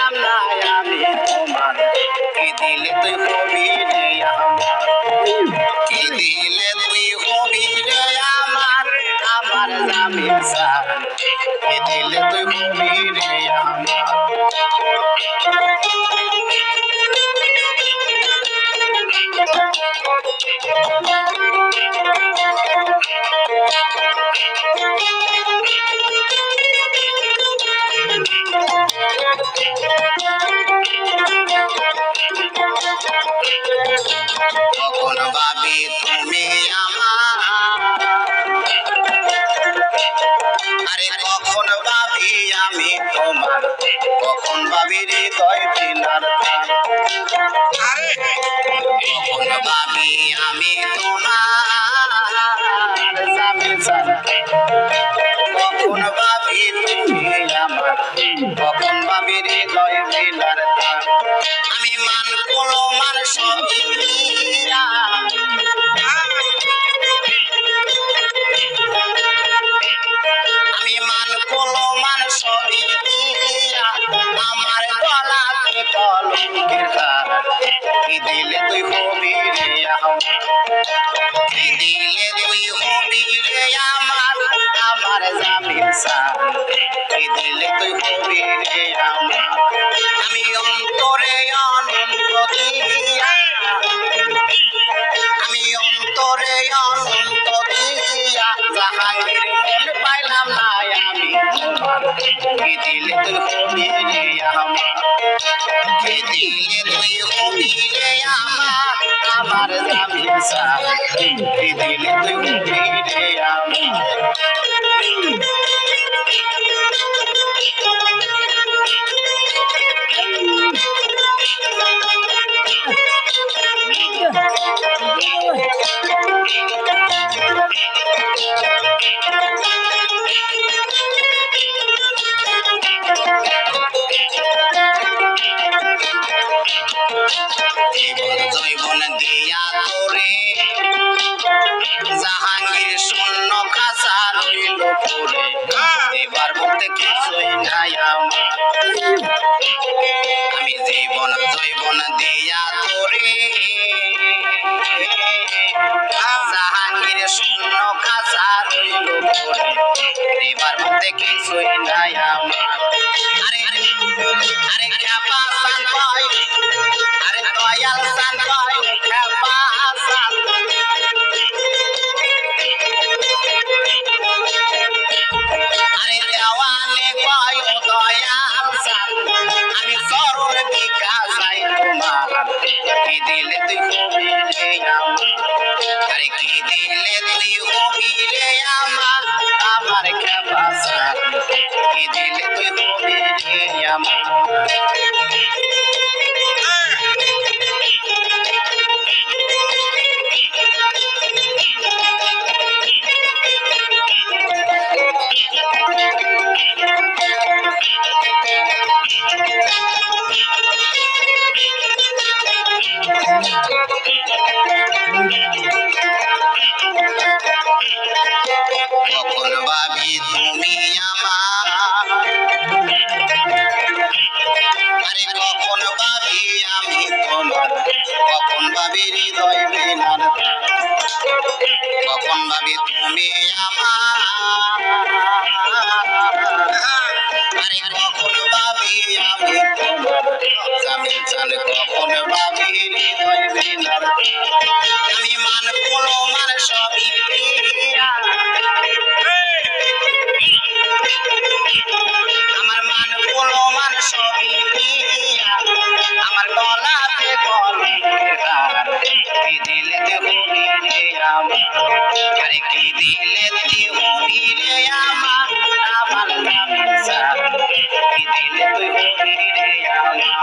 পাইলাম না আমি তোমার কি দিলে তুই হবি রে আমার কি দিলে তুই হবি রে আমার আমার জামিন সার কি দিলে তুই হবি রে আমার কখন ভাবি তুমি আমার আরে কখন ভাবি আমি তোমার কখন ভাবি হৃদয় দিনার কখন ভাবি আমি তোমার জামিন ছাড়া কখন ভাবি তুমি আমার কখন ভাবি হৃদয় দিনার আমি মান কোনো মান সবই দিয়া আমি মান কোনো মান সবই দিয়া আমার গলাতে কলঙ্কের হার কি দিলে তুই হবি রে আমার কি দিলে তুই হবি রে আমার আমার জামিন সার কি দিলে তুই হবি রে আমার আমি অন্তরে অনন্ত দিয়া আমি অন্তরে অনন্ত দিয়া জাহাঙ্গীর মন পাইলাম না আমি তোমার কি দিলে তুই হবি রে আমার কি দিলে তুই হবি রে আমার আমার জামিন সার কি দিলে তুই হবি রে আমার জীবন দিয়া তোরে জাহাঙ্গীর শূন্য খাঁচা রইল পরে এবার বলতে কিছুই নাই আমার আমি জীবন দিয়া তোরে জাহাঙ্গীর শূন্য খাঁচা রইল পরে এবার বলতে কিছুই নাই আমার আরে আরে খ্যাপা সান পাই আরে দয়াল সান পাই খ্যাপা সান আরে দেওয়ালে পাই দয়াল সান আমি সরল ভিক্ষা চাই তোমার কি দিলে তুই হবি রে আমার আরে কি দিলে তুই হবি রে আমার আমার খ্যাপা সান কি দিলে তুই হবি রে আমার কখন ভাবি তুমি আমার আরে কখন ভাবি আমি তোমার কখন ভাবি হৃদয় বিনার কখন ভাবি তুমি আমার আরে কখন ভাবি আমি তোমার জামিন চাল কখন ভাবি হৃদয় বিনার আমি মান কোনো মান সবই দিয়া আমার মান কোনো মান সবই দিয়া আমার গলাতে কলঙ্কের হার কি দিলে তুই হবি রে আমার আরে কি দিলে তুই হবি রে আমার আমার জামিন সার কি দিলে তুই হবি রে আমার